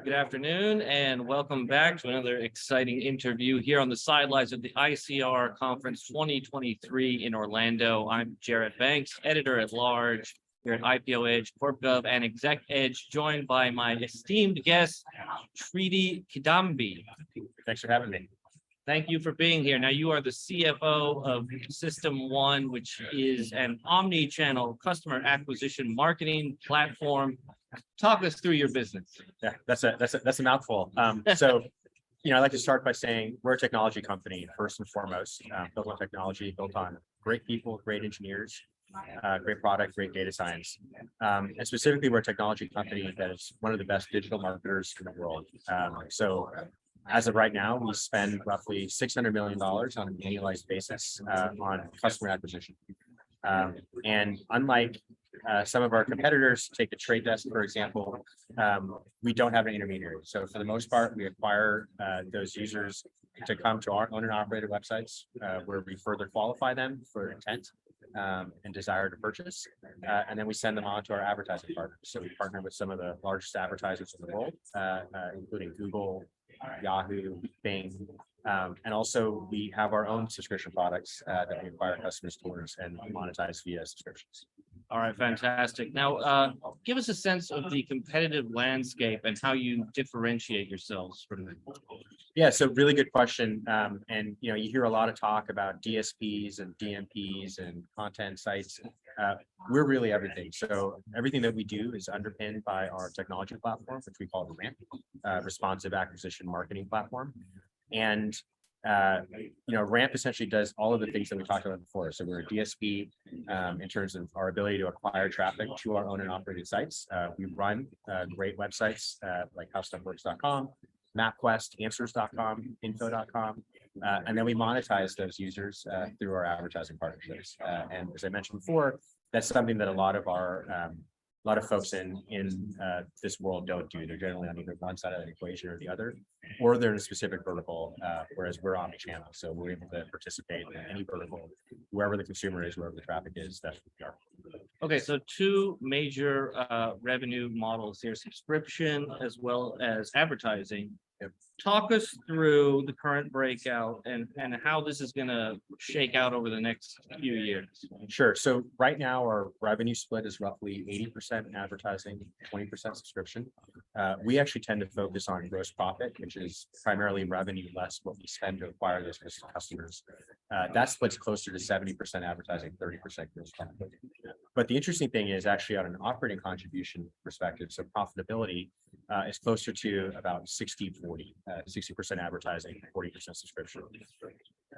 Good afternoon and welcome back to another exciting interview here on the sidelines of the ICR Conference 2023 in Orlando. I'm Jarrett Banks, editor at large here at IPO Edge, CorpGov, and Exec Edge, joined by my esteemed guest, Tridivesh Kidambi. Thanks for having me. Thank you for being here. Now, you are the CFO of System1, which is an omni-channel customer acquisition marketing platform. Talk us through your business. Yeah, that's a mouthful. I'd like to start by saying we're a technology company first and foremost, built on technology, built on great people, great engineers, great product, great data science, and specifically we're a technology company that is one of the best digital marketers in the world. As of right now, we spend roughly $600 million on an annualized basis on customer acquisition. And unlike some of our competitors, take the trade desk, for example, we don't have an intermediary. So for the most part, we acquire those users to come to our owned and operated websites where we further qualify them for intent and desire to purchase. And then we send them on to our advertising partners. So we partner with some of the largest advertisers in the world, including Google, Yahoo, Bing, and also we have our own subscription products that we acquire customers towards and monetize via subscriptions. All right, fantastic. Now, give us a sense of the competitive landscape and how you differentiate yourselves from them. Yeah, so really good question. And you hear a lot of talk about DSPs and DMPs and content sites. We're really everything. So everything that we do is underpinned by our technology platform, which we call the RAMP, Responsive Acquisition Marketing Platform. And RAMP essentially does all of the things that we talked about before. So we're a DSP in terms of our ability to acquire traffic to our owned and operated sites. We run great websites like howstuffworks.com, MapQuest, answers.com, info.com, and then we monetize those users through our advertising partnerships. And as I mentioned before, that's something that a lot of folks in this world don't do. They're generally on either one side of the equation or the other, or they're in a specific vertical, whereas we're omni-channel. So we're able to participate in any vertical, wherever the consumer is, wherever the traffic is, that's what we are. Okay, so two major revenue models here, subscription as well as advertising. Yep. Talk us through the current breakout and how this is going to shake out over the next few years. Sure. So right now our revenue split is roughly 80% advertising, 20% subscription. We actually tend to focus on gross profit, which is primarily revenue less what we spend to acquire those customers. That split's closer to 70% advertising, 30% gross profit. But the interesting thing is actually on an operating contribution perspective, so profitability is closer to about 60-40, 60% advertising, 40% subscription.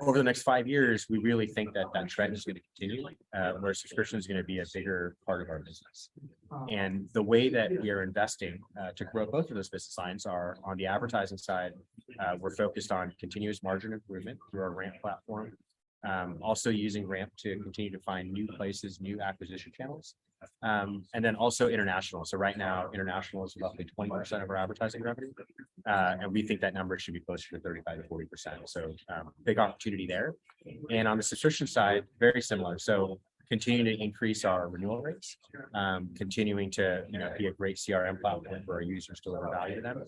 Over the next 5 years, we really think that trend is going to continue, where subscription is going to be a bigger part of our business. And the way that we are investing to grow both of those business lines are on the advertising side, we're focused on continuous margin improvement through our RAMP platform. Also using RAMP to continue to find new places, new acquisition channels, and then also international. So right now, international is roughly 20% of our advertising revenue, and we think that number should be closer to 35 to 40%. So big opportunity there. And on the subscription side, very similar. So continuing to increase our renewal rates, continuing to be a great CRM platform for our users to deliver value to them,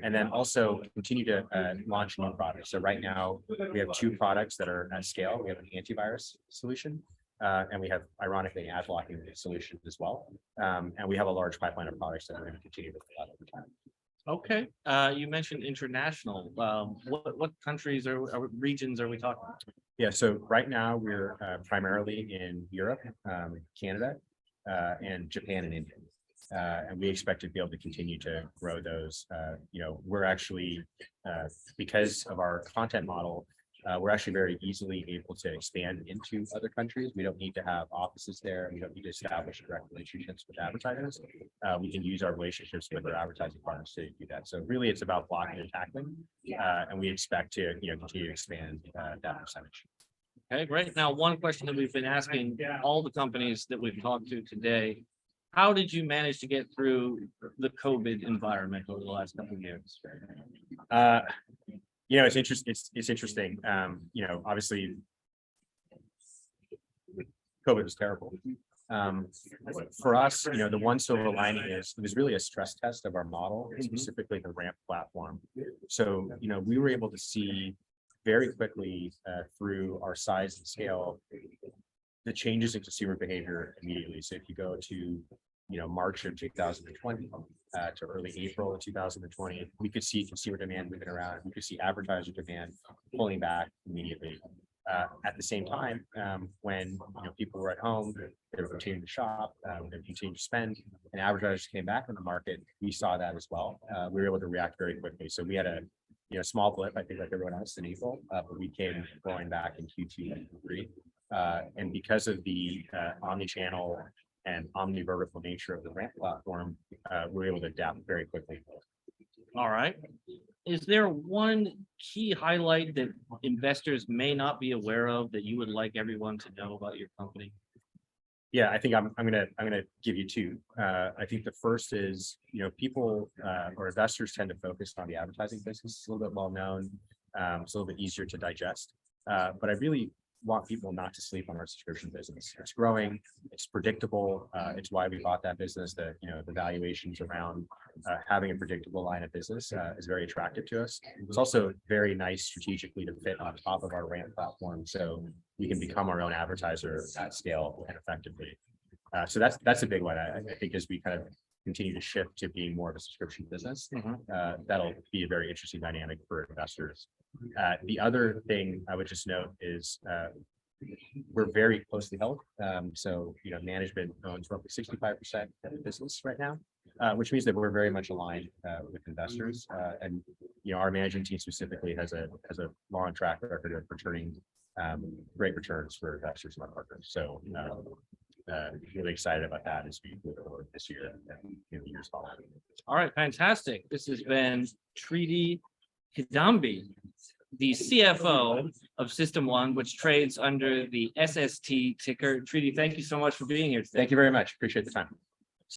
and then also continue to launch new products. So right now we have two products that are at scale. We have an antivirus solution, and we have, ironically, an ad blocking solution as well. And we have a large pipeline of products that we're going to continue to roll out over time. Okay, you mentioned international. What countries or regions are we talking about? Yeah, so right now we're primarily in Europe, Canada, and Japan and India. And we expect to be able to continue to grow those. We're actually, because of our content model, we're actually very easily able to expand into other countries. We don't need to have offices there. We don't need to establish direct relationships with advertisers. We can use our relationships with our advertising partners to do that. So really it's about blocking and tackling, and we expect to continue to expand that percentage. Okay, great. Now, one question that we've been asking all the companies that we've talked to today, how did you manage to get through the COVID environment over the last couple of years? It's interesting. Obviously, COVID was terrible. For us, the one silver lining is it was really a stress test of our model, specifically the ramp platform. So, we were able to see very quickly through our size and scale the changes in consumer behavior immediately. So if you go to March of 2020 to early April of 2020, we could see consumer demand moving around. We could see advertiser demand pulling back immediately. At the same time, when people were at home, they were continuing to shop, they were continuing to spend, and advertisers came back in the market, we saw that as well. We were able to react very quickly. So we had a small blip, I think, like everyone else in April, but we came going back in Q2 and Q3. And because of the omni-channel and omni-vertical nature of the ramp platform, we're able to adapt very quickly. All right. Is there one key highlight that investors may not be aware of that you would like everyone to know about your company? Yeah, I think I'm gonna give you two. I think the first is people or investors tend to focus on the advertising business. It's a little bit well known. It's a little bit easier to digest. But I really want people not to sleep on our subscription business. It's growing, it's predictable. It's why we bought that business. The valuations around having a predictable line of business is very attractive to us. It's also very nice strategically to fit on top of our ramp platform, so we can become our own advertiser at scale and effectively. So that's a big one. I think as we kind of continue to shift to being more of a subscription business, that'll be a very interesting dynamic for investors. The other thing I would just note is we're very closely held. So, management owns roughly 65% of the business right now, which means that we're very much aligned with investors. And, our management team specifically has a long track record of returning great returns for investors and our partners. So, really excited about that as we move forward this year and the years following. All right, fantastic. This has been Tridivesh Kidambi, the CFO of System1, which trades under the SST ticker. Tridi, thank you so much for being here today. Thank you very much. Appreciate the time.